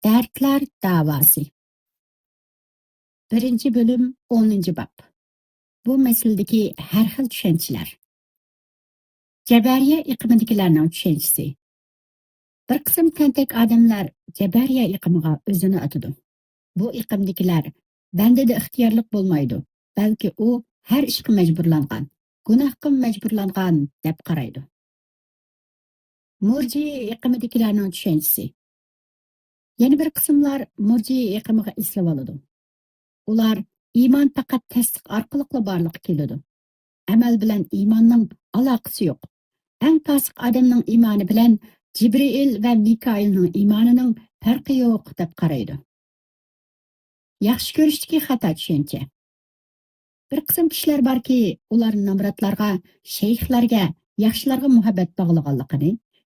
Dertler davası. 1. bölüm 10. bab. Bu meseledeki her xil tushunchalar. Jabariya iqimidagilarning tushunchasi. Bir qism tentak odamlar Jabariya iqimiga o'zini atadi. Bu iqimdagilar bandada ixtiyorlik bo'lmaydi, balki u har ishga majburlangan, gunohga majburlangan deb qaraydi. Murji iqimidagilarning tushunchasi. Yana bir qismlar murji iqimiga islab oladi. Ular iymon faqat tasdiq orqali borliqqa keladi. Amal bilan iymonning aloqasi yo'q. Eng fasiq odamning iymoni bilan Jibril va Mikoilning iymonining farqi yo'q deb qaraydi. Yaxshi ko'rishdagi xato tushuncha. Bir qism kishilar borki, ular namratlarga, shayxlarga, yaxshilarga muhabbat bog'laganligini,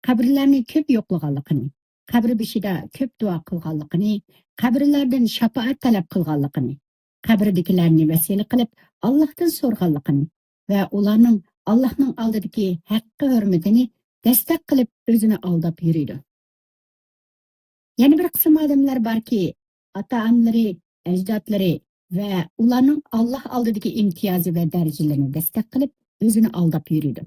qabrlarni ko'p yo'qlaganligini, qabr beshida ko'p duo qilganligini, qabrlardan shafaat talab qilganligini, qabrdagilarni vasila qilib Allohdan so'rganligini va ularning Allohning oldidagi haqqi hurmatini dastak qilib o'zini aldab yuridi. Yana bir qism odamlar borki, ota-onalari, ajdodlari va ularning Alloh oldidagi imtiyozi va darajalarini dastak qilib o'zini aldab yuridi.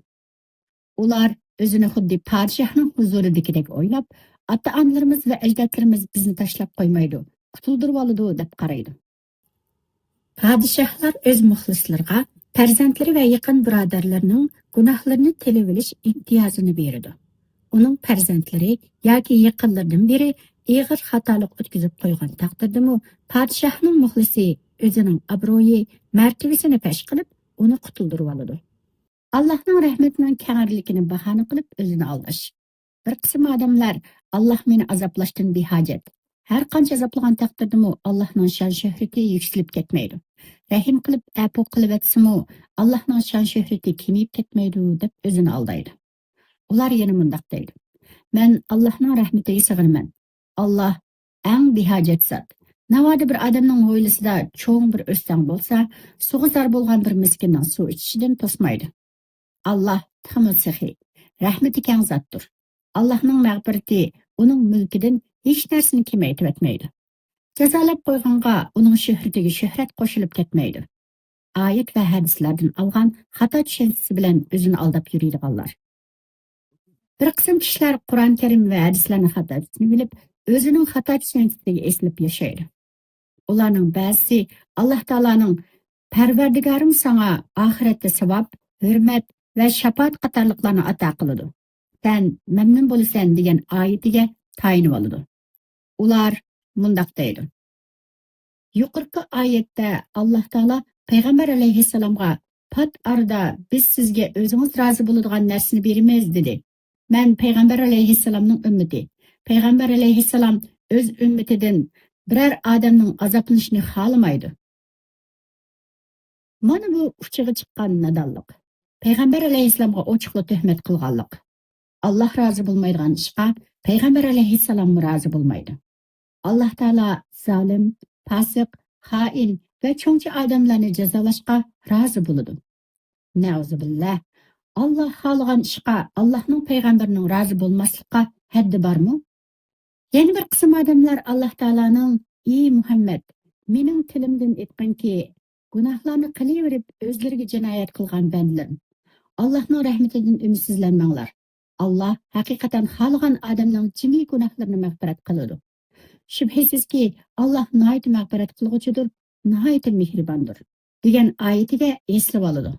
Ular o'zini xuddi podshohning huzuridagidek o'ylab, ota-onalarimiz va ajdodlarimiz bizni tashlab qo'ymaydi, qutuldirib oladi deb qaraydi. Padişahlar öz muxlislarga farzandlari va yaqin birodarlarining gunohlarini tilib olish imtiyozini beradi. Uning farzandlari yoki yaqinlaridan biri ig'ir xatolik o'tkazib qo'ygan taqdirdami, padishahning muxlisi o'zining obro'yi, martabasini pash qilib, uni qutuldirib oladi. Allohning rahmatining kenglikini bahona qilib o'zini aldash. Bir qism odamlar Alloh meni azoblashdan behojat. Har qancha azoblagan taqdirdami, Allohning shon shuhrati yuksalib ketmaydi. Rahim qilib afu qilib etsimi, Allohning shon shuhrati kemiyib ketmaydi deb o'zini aldaydi. Ular yana mundaq deydi. Men Allohning rahmatiga sig'inaman. Allah eng behojat zot. Navoda bir odamning hovlisida cho'ng bir o'stang bo'lsa, suvi zar bo'lgan bir miskinning suv ichishidan to'smaydi. Allah tixmil saxiy, rahmati keng zotdir. Allohning mag'firati uning mulkidan hech narsani kamaytirib etmaydi. Jazolab qo'yganga uning shuhratiga shuhrat qo'shilib ketmaydi. Oyat va hadislardan olgan xato tushunchasi bilan o'zini aldab yuradiganlar. Bir qism kishilar Qur'on Karim va hadislarni xatosini bilib, o'zining xato tushunchasiga eslab yashaydi. Ularning ba'zisi Alloh taolaning Parvardigorim sana oxiratda savob, hurmat va shafaat qatorliqlarni ato qiladi. Sen mamnun bo'lasan degan oyatiga tayinib oladi. Ular mundaq deydi. Yuqorqi oyatda Alloh taolo payg'ambar alayhissalomga pat arada biz sizga o'zingiz rozi bo'ladigan narsani beramiz dedi. Men payg'ambar alayhissalomning ummati. Payg'ambar alayhissalom o'z ummatidan biror odamning azoblanishini xohlamaydi. Mana bu uchiga chiqqan nadonlik. Payg'ambar alayhissalomga ochiqli tuhmat qilganlik. Alloh rozi bo'lmaydigan ishqa payg'ambar alayhissalom rozi bo'lmaydi. Alloh taolo zolim, fasiq, xoin va cho'ngchi odamlarni jazolashga rozi bo'ladi. Nauzubillah. Allah xohlagan ishqa Allohning payg'ambarining rozi bo'lmaslikqa haddi bormi? Yana bir qism odamlar Alloh taolaning: "Ey Muhammad, mening tilimdan aytganki, gunohlarni qilaverib o'zlariga jinoyat qilgan bandilarim. Allohning rahmatidan umidsizlanmanglar. Allah haqiqatan xohlagan odamning jami gunohlarini mag'firat qiladi. Shubhasizki, Allah nihoyat mag'firat qilg'uchidir, nihoyat mehribondir" degan oyatiga eslab oladi.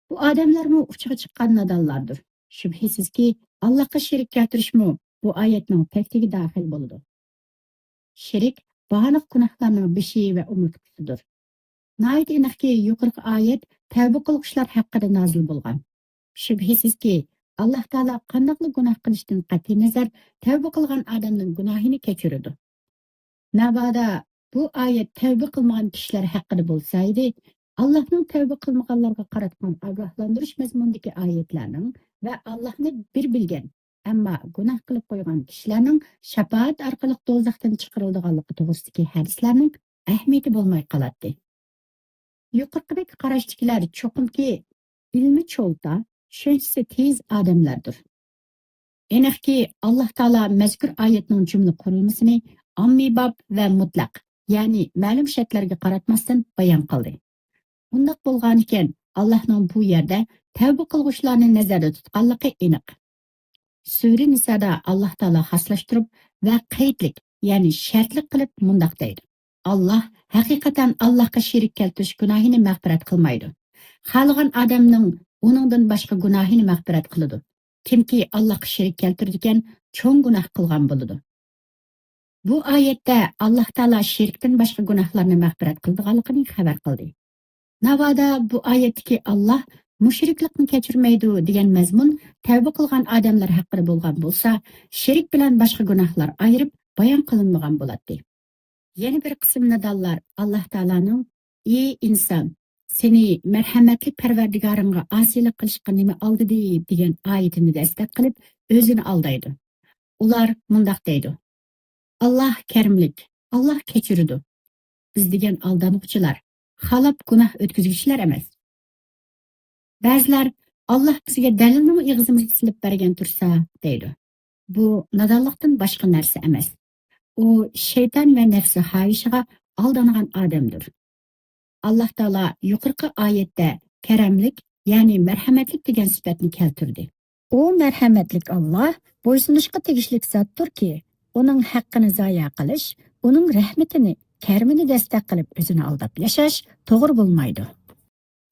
Bu odamlarmi uchiga chiqqan nadonlardir. Shubhasizki, Allohga sherik keltirishmi bu oyatning taktiga daxil bo'ladi. Sherik barliq gunohlarning beshi va umurtqisidir. Nihoyat aniqki, yuqorqi oyat tavba qiluvchilar haqida nozil bo'lgan. Shubhasizki, Alloh taolo qanday gunoh qilishdan qat'iy nazar tavba qilgan odamning gunohini kechiradi. Navoda bu oyat tavba qilmagan kishilar haqida bo'lsa edi, Allohning tavba qilmaganlarga qaratgan ogohlantirish mazmunidagi oyatlarning va Allohni bir bilgan, ammo gunoh qilib qo'ygan kishilarning shafaat orqali do'zaxdan chiqariladiganligi to'g'risidagi hadislarning ahamiyati bo'lmay qoladi. Yuqoridagi qarashdagilar cho'qimki ilmi cho'lta, tushunchasi tez odamlardir. Aniqki, Alloh taolo mazkur oyatning jumla qurilmasini ommabop va mutlaq, ya'ni ma'lum shartlarga qaratmasdan bayon qildi. Bundaq bo'lgan ekan, Allohning bu yerda tavba qilguvchilarni nazarda tutganligi aniq. Sura Nisoda Alloh taolo xaslashtirib va qaydlik, ya'ni shartlik qilib mundaq deydi. Alloh haqiqatan Allohga sherik keltirish gunohini mag'firat qilmaydi. Xalqan odamning uningdan boshqa gunohini mag'firat qiladi. Kimki Allohga sherik keltiradigan cho'ng gunoh qilgan bo'ladi. Bu oyatda Alloh taolo shirkdan boshqa gunohlarni mag'firat qilganligini xabar qildi. Navoda bu oyatdagi Alloh mushriklikni kechirmaydi degan mazmun tavba qilgan odamlar haqida bo'lgan bo'lsa, shirik bilan boshqa gunohlar ayirib bayon qilinmagan bo'ladi. Yana bir qism nadallar Alloh taolaning "Ey inson, seni marhamatli Parvardigoringga osiylik qilishga nima oldi" degan oyatini dastak qilib o'zini aldaydi. Ular mundaq deydi: Alloh karimlik, Alloh kechiradi. Biz degan aldanuvchilar, xalab gunoh o'tkazuvchilar emas. Ba'zilar Alloh bizga dalilni ig'zimizga silib bergan tursa, deydi. Bu nadonlikdan boshqa narsa emas. U shayton va nafsi xohishiga aldangan odamdir. Alloh taolo yuqorqi oyatda karamlik, ya'ni marhamatlik degan sifatni keltirdi. U marhamatlik Alloh bo'ysunishga tegishli zotdirki, uning haqqini zoya qilish, uning rahmatini, karmini dastak qilib o'zini aldab yashash to'g'ri bo'lmaydi.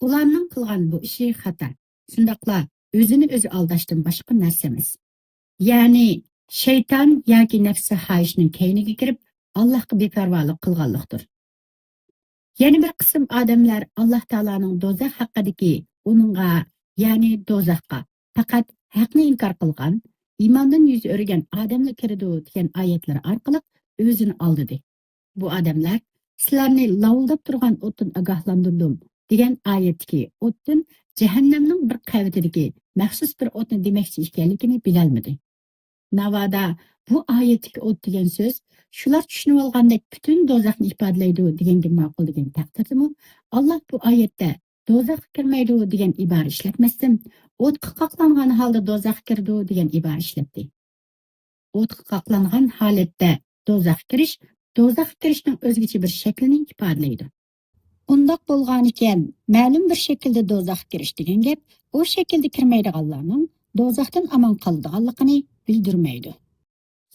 Ularning qilgan bu ishi xato. Shundaqla o'zini o'zi aldashdan boshqa narsa emas. Ya'ni shayton yoki nafsi xohishning kayniga kirib, Allohga beparvolik qilganlikdir. Yana bir qism odamlar Alloh taolaning do'zax haqidagi uningga, ya'ni do'zaxga faqat haqni inkor qilgan, iymondan yuz o'rgan odamlar kiradi degan oyatlar orqali o'zini aldidi. Bu odamlar sizlarni lavildab turgan o'tdan ogohlantirdim degan oyatdagi o'tdan jahannamning bir qavatidagi maxsus bir o'tni demakchi ekanligini bilolmadi. Navoda bu oyatdagi o't degan so'z shular tushunib olgandek butun do'zaxni ifodalaydi deganga ma'qul degan taqdirdimi, Alloh bu oyatda do'zaxga kirmaydi degan ibora ishlatmasdan, o'tga qoqlangan holda do'zaxga kirdi degan ibora ishlatdi. O'tga qoqlangan holatda do'zaxga kirishning o'zgacha bir shaklini ifodalaydi. Undoq bo'lgan ekan, ma'lum bir shaklda do'zaxga kirish degan gap, o shaklda kirmaydiganlarning do'zaxdan aman qoladiganligini bildirmaydi.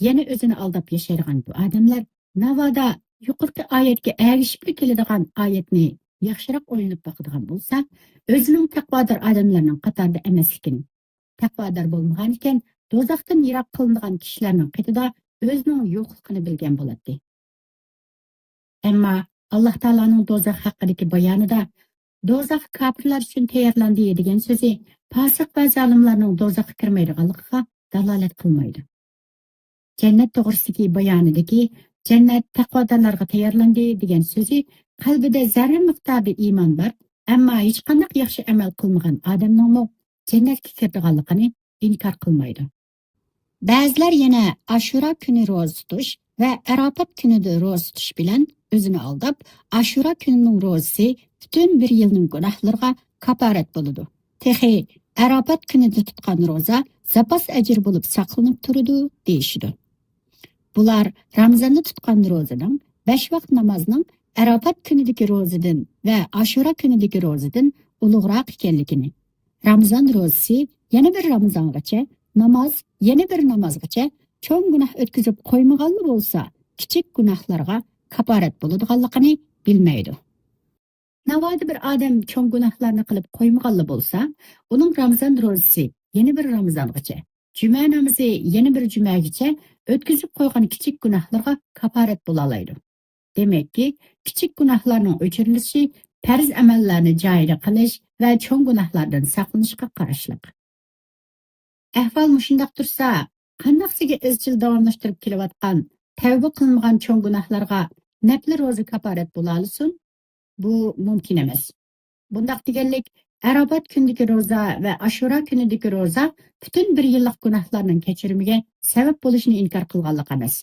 Yana o'zini aldab yashaydigan bu odamlar navoda yuqorqi oyatga ergishib keladigan oyatni yaxshiroq o'ylanib boqadigan bo'lsa, o'zining taqvodor odamlarning qatorida emasligini, taqvodor bo'lmagan ekan, do'zaxdan yiroq qilinadigan kishilarning qatida o'zining yo'qligini bilgan bo'ladi. Ammo Alloh taolaning do'zax haqidagi bayonida do'zax kofirlar uchun tayyorlandi degan so'zi fosiq va zolimlarning do'zaxga kirmaydiganligiga dalolat qilmaydi. Jannat to'g'risidagi bayonidagi jannat taqvodorlarga tayyorlandi degan so'zi qalbida zarra miqdorda iymon bor, ammo hech qanday yaxshi amal qilmagan odamning jannatga kiradiganligini inkor qilmaydi. Ba'zilar yana Ashura kuni ro'za tutish va Arafat kunida ro'za tutish bilan o'zini aldab, Ashura kunining ro'zasi butun bir yilning gunohlariga kafarat bo'ladi. Texi Arafat kunida tutgan ro'za zapas ajr bo'lib saqlanib turadi deyishdi. Bular Ramazonda tutgan ro'zaning 5 vaqt namozning Arafat kunidagi ro'zadan va Ashura kunidagi ro'zadan ulug'roq ekanligini, Ramazon ro'zasi yana bir Ramazongacha, namoz yana bir namozgacha cho'ng gunoh o'tkazib qo'ymaganli bo'lsa, kichik gunohlarga kafarat bo'ladiganligini bilmaydi. Navoda bir odam cho'ng gunohlarni qilib qo'ymaganli bo'lsa, uning Ramazon ro'zasi yana bir Ramazongacha, juma namozi yana bir jumagacha o'tkazib qo'ygan kichik gunohlarga kafarat bo'la oladi. Demakki, kichik gunohlarning o'chirilishi farz amallarni joyida qilish va cho'ng gunohlardan saqlanishga qarashliq. Ahvol mushundaq tursa, qandaqsiga izchil davomlashtirib kelayotgan tavba qilmagan cho'ng gunohlarga nafli ro'za kafarat bo'la olsin? Bu mumkin emas. Bundaq deganlik Arafat kunidagi ro'za va Ashura kunidagi ro'za butun bir yillik gunohlarning kechirimiga sabab bo'lishini inkor qilganlik emas.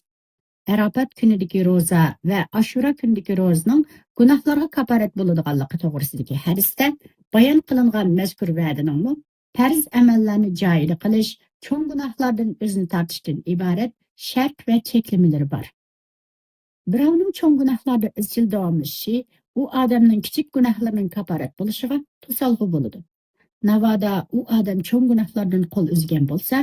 Arafat kunidagi ro'za va Ashura kunidagi ro'zaning gunohlarga kafarat bo'ladiganligi to'g'risidagi hadisda bayon qilingan mazkur va'daning farz amallarni joyida qilish, cho'ng gunohlardan o'zini tortishdan iborat shart va cheklamalar bor. Birovning cho'ng gunohlarda izchil davomlashishi u odamning kichik gunohlarining kaforat bo'lishiga to'salg'i bo'ladi. Navoda u odam cho'ng gunohlardan qo'l uzgan bo'lsa,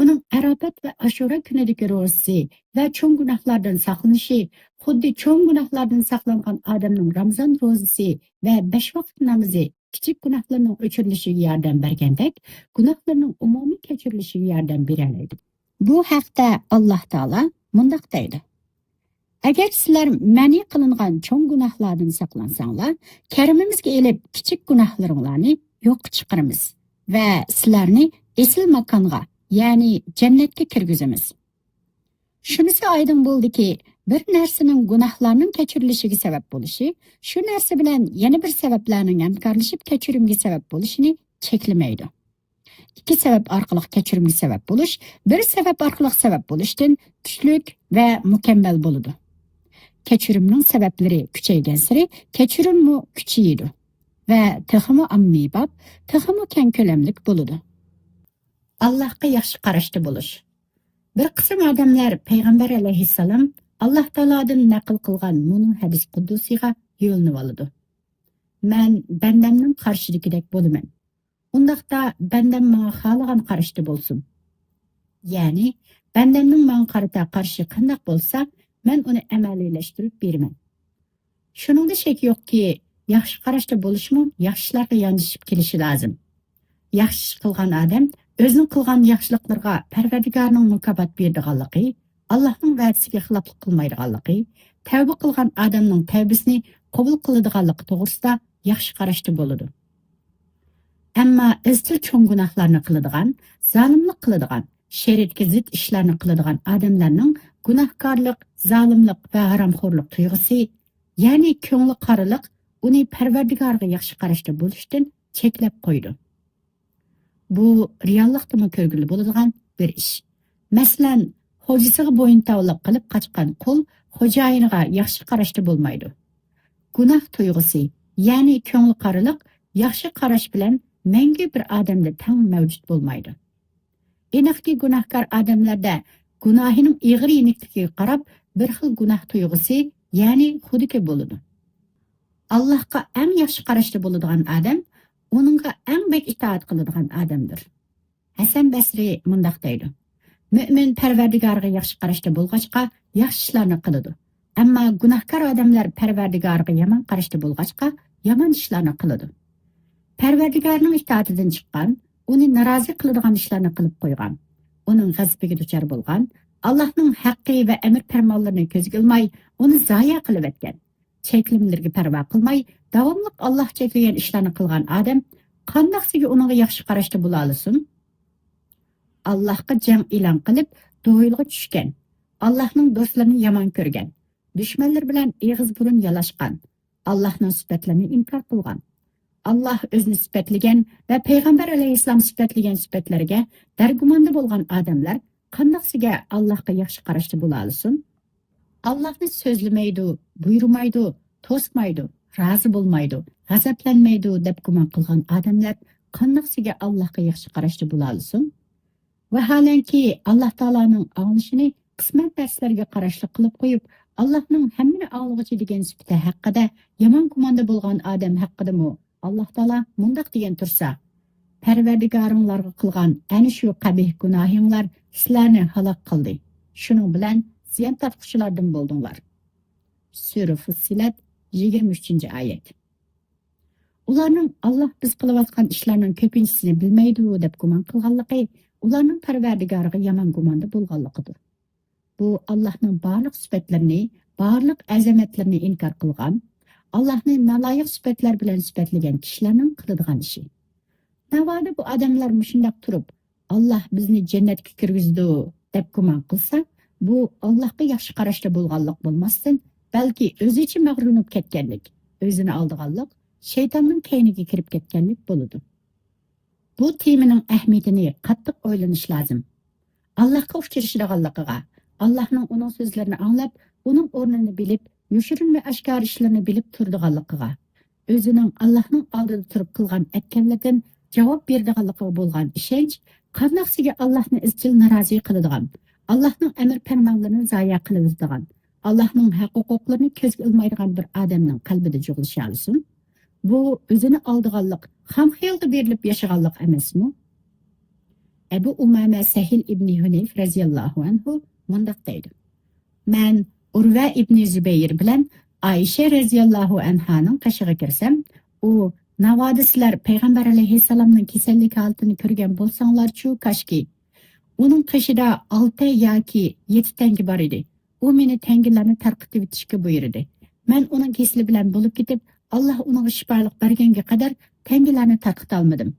uning Arafat va Ashura kunidagi ro'zasi va cho'ng gunohlardan saqlanishi xuddi cho'ng gunohlardan saqlangan odamning Ramazon ro'zasi va 5 vaqt namozi kichik gunohlarning o'chirilishiga yordam bergandek, gunohlarning umumiy kechirilishiga yordam beradi. Bu haqda Alloh taolo mundaq deydi: Agar sizlar ma'ni qilingan cho'ng gunohlardan saqlansanglar, karimimizga elib kichik gunohlaringlarni yo'q chiqaramiz va sizlarni esil makonga, ya'ni jannatga kirgizamiz. Shunisi oydin bo'ldiki, bir narsaning gunohlarning kechirilishiga sabab bo'lishi, shu narsa bilan yana bir sabablarning hamkorlashib kechirimga sabab bo'lishini cheklamaydi. Ikki sabab orqali kechirimga sabab bo'lish, bir sabab orqali sabab bo'lishdan kuchlik va mukammal bo'ladi. Kechirimning sabablari kuchaygan sari kechirimmi kuchayadi va texmo ommabop, texmo keng ko'lamlik bo'ladi. Allohga yaxshi qarashda bo'lish. Bir qism odamlar payg'ambar alayhissalom Alloh taolodan naql qilgan munu hadis qudusiga yo'linib oladi. Men bandamning qarshidagidek bo'laman. Undaqda bandam menga xohlagan qarashda bo'lsin. Ya'ni bandamning menga qarata qarshi qanday bo'lsa, men uni amaliylashtirib beraman. Shuningda shak yo'qki, yaxshi qarashda bo'lishmi, yaxshilarga yondashib kelishi lozim. Yaxshi ish qilgan odam o'zining qilgan yaxshiliklarga Parvardigorning mukofot beradiganligi, Allohning va'dasiga xiloflik qilmaydiganligi, tavba qilgan odamning tavbasini qabul qiladiganligi to'g'risida yaxshi qarashda bo'ladi. Ammo izchil cho'ng gunohlarni qiladigan, zolimlik qiladigan, shariatga zid ishlarni qiladigan odamlarning gunohkorlik, zolimlik va haromxo'rlik tuyg'usi, ya'ni ko'ngli qarilik, uni Parvardigorga yaxshi qarashda bo'lishdan cheklab qo'ydi. Bu reallikda ko'rgili bo'ladigan bir ish. Masalan, xo'jasiga bo'yintovliq qilib qochgan qul xo'jayiniga yaxshi qarashda bo'lmaydi. Gunoh tuyg'usi, ya'ni ko'ngli qarilik, yaxshi qarash bilan mangu bir odamda tang mavjud bo'lmaydi. Aniqki gunohkor odamlarda gunohining ig'ir yenikligiga qarab bir xil gunoh tuyg'usi, ya'ni xudiki bo'ladi. Allohga eng yaxshi qarashda bo'ladigan odam uningga eng bek itoat qiladigan odamdir. Hasan Basri mundaq deydi: Mu'min Parvardigorga yaxshi qarashda bo'lg'achqa yaxshi ishlarni qiladi. Ammo gunohkor odamlar Parvardigorga yomon qarashda bo'lg'achqa yomon ishlarni qiladi. Parvardigorning itoatidan chiqqan, uni norozi qiladigan ishlarni qilib qo'ygan, uning g'azabiga duchor bo'lgan, Allohning haqqi va amr farmonlarini ko'zga ilmay, uni zoya qilib o'tgan, cheklimlarga parvo qilmay, davomli Alloh cheklagan ishlarni qilgan odam qandoqsiga unga yaxshi qarashda bo'la olsin? Allohga jang e'lon qilib, do'yilga tushgan, Allohning do'stlarini yomon ko'rgan, dushmanlar bilan eg'iz burun yalashgan, Allohning sifatlarini inkor qilgan, Allah o'zini sifatlagan va payg'ambar alayhissalom sifatlagan sifatlarga dargumonda bo'lgan odamlar qandoqsiga Allohga yaxshi qarashda bo'la olsin? Allohni so'zlamaydi, buyurmaydi, to'smaydi, rozi bo'lmaydi, g'azablanmaydi deb gumon qilgan odamlar qandoqsiga Allohga yaxshi qarashda bo'la olsin? Vaholanki Alloh taoloning anglishini qisman darslarga qarashli qilib qo'yib, Allohning hammani anglag'uchi degan sifati haqida yomon gumonda bo'lgan odam haqidami Alloh taolo mundaq degan tursa: Parvardigoringlarga qilgan ana shu qabih gunohinglar sizlarni halok qildi. Shuning bilan ziyon tortquchilardan bo'ldinglar. Sura Fussilat 23-oyat. Ularning Alloh biz qilayotgan ishlarning ko'pinchisini bilmaydi deb gumon qilganligi ularning Parvardigoriga yomon gumonda bo'lganligidir. Bu Allohning barliq sifatlarini, barliq azamatlarini inkor qilgan, Allohni naloyiq sifatlar bilan sifatlagan kishilarning qiladigan ishi. Navoda bu odamlar mushundaq turib, Alloh bizni jannatga kirgizdi deb gumon qilsa, bu Allohga yaxshi qarashda bo'lganlik bo'lmasdan, balki o'zicha mag'rurlanib ketganlik, o'zini aldiganlik, shaytonning kayniga kirib ketganlik bo'ladi. Bu temaning ahamiyatini qattiq o'ylanish lozim. Allohga uchrashadiganligiga, Allohning uning so'zlarini anglab, uning o'rnini bilib, yoshirin va oshkor ishlarni bilib turadiganligiga, o'zining Allohning oldida turib qilgan aytganlardan javob beradiganligiga bo'lgan ishonch, qandoqsiga Allohni izchil norozi qiladigan, Allohning amr farmonlarini zoya qiladigan, Allohning haq-huquqlarini ko'zga ilmaydigan bir odamning qalbida jo'g'lisha olsin. Bu o'zini oldiganlik, ham xiyolda berilib yashaganlik emasmi? Abu Umama Sahil ibn Hunayf raziyallohu anhu mundaq deydi. Men Urva ibn Zubayr bilan Aisha raziyallohu anhaning qashiga kirsam, u navoda sizlar payg'ambar alayhissalomning kasallik holatini ko'rgan bo'lsanglar-chu kashki. Uning qishida 6 yoki 7 tangi bor edi. U meni tangilarni tarqitib bitishga buyurdi. Men uning kesili bilan bo'lib ketib, Alloh unga shifolik berganga qadar tangilarni tarqita olmadim.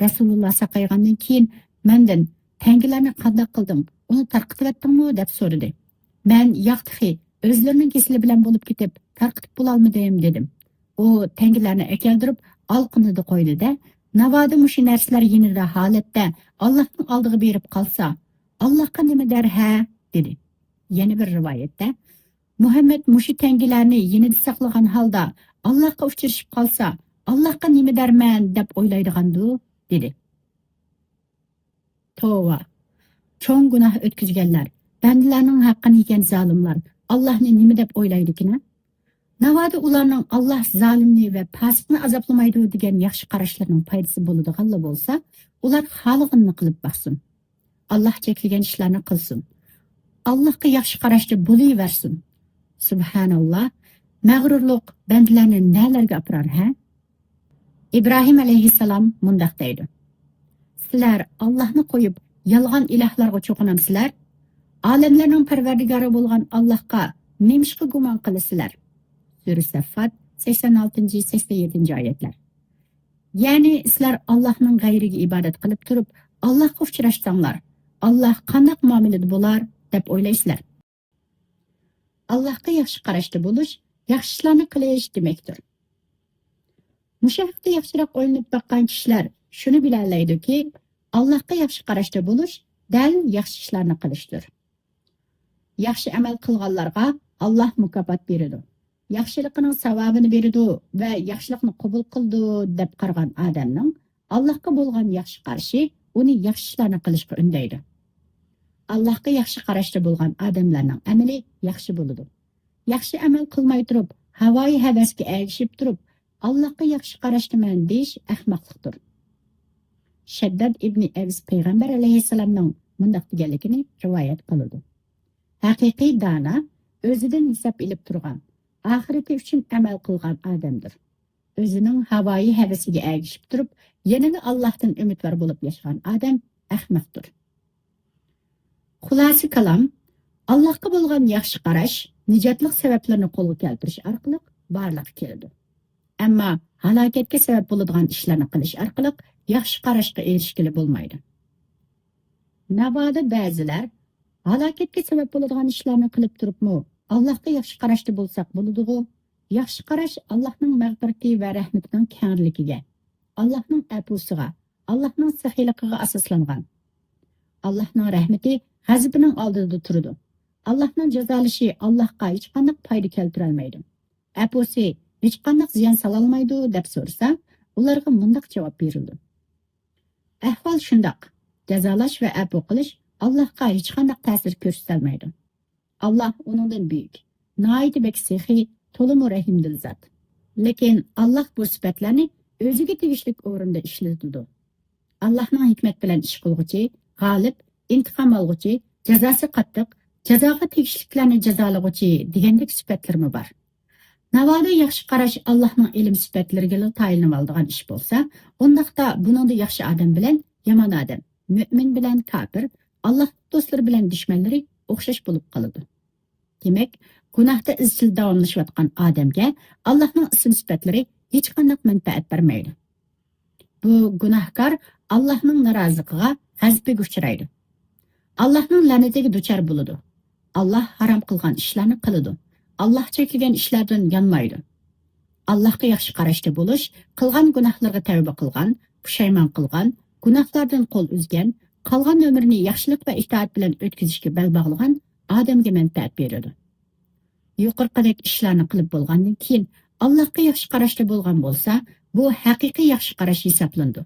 Rasululloh saqaygandan keyin mendan tangilarni qanday qildim? Uni tarqitib etdingmi deb so'radi. Men yo'qdi, o'zlarining kesili bilan bo'lib ketib, tarqitib bo'la olmadim dedim. U tangilarni akeldirib, olqinida qo'ydi-da, navoda mushu narsalar yenida holatda Allohning oldiga berib qolsa, Allohga nima der ha dedi. Yana bir rivoyatda Muhammad mushu tangilarni yenida saqlagan holda Allohga uchrashib qolsa, Allohga nima derman deb o'ylaydigandu dedi. Tova. Cho'ng gunoh o'tkazganlar, bandalarning haqqini yegan zolimlar Allohni nima deb o'ylaydikina? Navoda ularning Alloh zolimni va fasiqni azoblamaydi degan yaxshi qarashlarining foydasi bo'ladiganlar bo'lsa, ular xohlaganini qilib baxsin. Alloh cheklagan ishlarni qilsin. Allohga yaxshi qarashda bo'laversin. Subhanalloh. Mag'rurlik bandalarni nalarga aprar ha? İbrahim alayhissalom mundaq deydi. Sizlar Allohni qo'yib yolg'on ilohlarga cho'qinamsizlar? Olamlarning parvardigori bo'lgan Allohga nemishqa gumon qilasizlar? Sura Saffat 86-87 oyatlar. Ya'ni sizlar Allohning g'ayriga ibodat qilib turib, Allohga uchrashsanglar, Alloh qanday muomalada bo'lar deb o'ylaysizlar. Allohga yaxshi qarashda bo'lish, yaxshi ishlarni qilish demakdir. Mushahda yaxshiroq o'ylanib bakkan kishilar shuni bilalaydi-ki, Allohga yaxshi qarashda bo'lish dal yaxshi ishlarni qilishdir. Yaxshi amal qilganlarga Alloh mukofot beradi. Yaxshiligining savobini beradi va yaxshilikni qabul qildi deb qargan odamning Allohga bo'lgan yaxshi qarashi uni yaxshi ishlarni qilishga undaydi. Allohga yaxshi qarashda bo'lgan odamlarning amali yaxshi bo'ladi. Yaxshi amal qilmay turib, havoyi havasga ergishib turib, Allohga yaxshi qarashdiman deyish ahmoqlikdir. Shaddad ibn Aws payg'ambar alayhissalomning mundaq deganligini rivoyat qiladi. Haqiqiy dana o'zidan hisob ilib turgan, oxirati uchun amal qilgan odamdir. O'zining havoyi havasiga ergishib turib, yanada Allohdan umidvor bo'lib yashagan odam ahmoqdir. Xulosa kalom, Allohga bo'lgan yaxshi qarash nijotlik sabablarini qo'lga keltirish orqali barliqqa keladi. Ammo halokatga sabab bo'ladigan ishlarni qilish orqali yaxshi qarashga erishgili bo'lmaydi. Navoda ba'zilar halokatga sabab bo'ladigan ishlarni qilib turibmi, Allohga yaxshi qarashda bo'lsak bo'ladi-ku. Yaxshi qarash Allohning mag'firati va rahmatining kengligiga, Allohning afusiga, Allohning saxiyligiga asoslangan. Allohning rahmati g'azabining oldida turadi. Allohning jazolashi Allohga hech qanday foyda keltira olmaydi. Afusi hech qanday ziyon sola olmaydi deb so'rasa, ularga mundaq javob berildi. Ahvol shundoq. Jazolash va afu qilish Allohga hech qanday ta'sir ko'rsata olmaydi. Alloh uningdan buyuk, nihoyat beksixiy, to'liq rahimdil zot. Lekin Alloh bu sifatlarni o'ziga tegishli o'rinda ishlatadi. Allohning hikmat bilan ish qilguchi, g'olib, intiqom olguchi, jazosi qattiq, jazoga tegishliklarni jazolaguchi degandek sifatlarmi bor. Navoda yaxshi qarash Allohning ilm sifatlariga tayinlanib olgan ish bo'lsa, undaqda buningda yaxshi odam bilan yomon odam, mu'min bilan kafir, Alloh do'stlari bilan dushmanlari o'xshash bo'lib qoladi. Demak, gunohda izchil davomlashayotgan odamga Allohning ism sifatlari hech qanday manfaat bermaydi. Bu gunohkor Allohning noroziligiga, g'azabiga uchraydi. Allohning la'natiga duchor bo'ladi. Alloh harom qilgan ishlarni qiladi. Alloh cheklagan ishlardan yonmaydi. Allohga yaxshi qarashda bo'lish, qilgan gunohlarga tavba qilgan, pushaymon qilgan, gunohlardan qo'l uzgan, qolgan umrini yaxshilik va itoat bilan o'tkazishga bel bog'lagan odamga manfaat beradi. Yuqorqidek ishlarni qilib bo'lgandan keyin Allohga yaxshi qarashda bo'lgan bo'lsa, bu haqiqiy yaxshi qarash hisoblandi.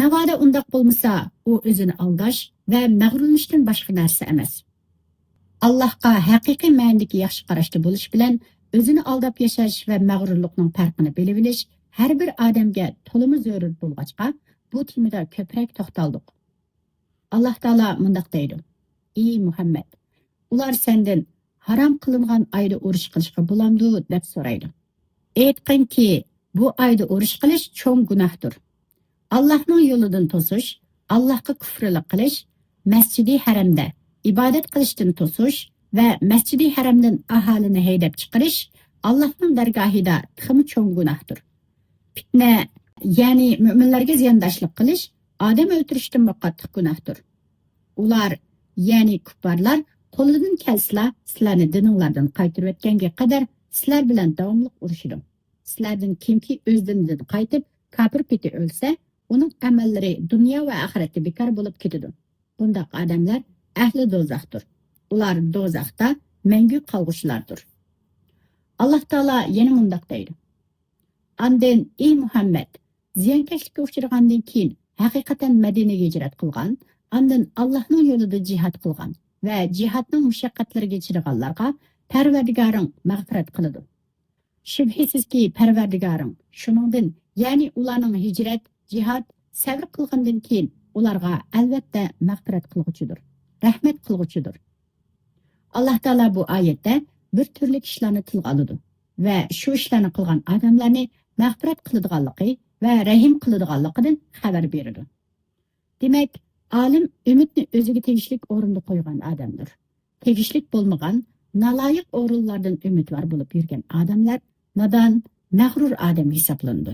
Navoda undaq bo'lmasa, u o'zini aldash va mag'rurlanishdan boshqa narsa emas. Allohga haqiqiy ma'nodagi yaxshi qarashda bo'lish bilan o'zini aldab yashash va mag'rurlikning farqini bilib olish har bir odamga to'limi zarur bo'lg'achqa bu temada ko'proq to'xtaldik. Alloh taolo mundaq deydi: ey Muhammad, ular sendan harom qilingan oyda urush qilishga bo'lamdi deb so'raydi. Aytqinki, bu oyda urush qilish cho'ng gunohdir. Allohning yo'lidan to'sish, Allohga kufrlik qilish, masjidi haramda ibodat qilishdan to'sish va masjidi haramdan aholini haydab chiqarish Allohning dargohida tixmi cho'ng gunohdir. Fitna, ya'ni mu'minlarga ziyondoshlik qilish odam o'ldirishdan qattiq gunohdir. Ular, ya'ni kuffarlar qo'lidan kelsa, sizlarni dininglardan qaytarib o'tganga qadar sizlar bilan davomli urushidi. Sizlardan kimki o'z dinidan qaytib kafir peti o'lsa, uning amallari dunyo va oxiratda bekor bo'lib ketadi. Bundaq odamlar ahli do'zaxdir. Ular do'zaxda mangu qolg'uchilardir. Alloh taolo yana mundaq deydi: Andin ey Muhammad, ziyonkashlikka uchragandan keyin haqiqatan Madinaga hijrat qilgan, andin Allohning yo'lida jihad qilgan va jihadning mushaqqatlariga uchraganlarga Parvardigoring mag'firat qiladi. Shubhisizki Parvardigoring shuningdan, ya'ni ularning hijrat, jihad, sabr qilgandan keyin ularga albatta mag'firat qilguchidir, rahmat qilguchidir. Alloh taolo bu oyatda bir turli ishlarni tilga oladi va shu ishlarni qilgan odamlarni mag'firat qiladiganligi va rahim qiladiganligidan xabar beradi. Demak, olim umidni o'ziga tegishli o'rinda qo'ygan odamdir. Tegishli bo'lmagan, naloyiq o'rinlardan umidvor bo'lib yurgan odamlar nodon, mag'rur odam hisoblanadi.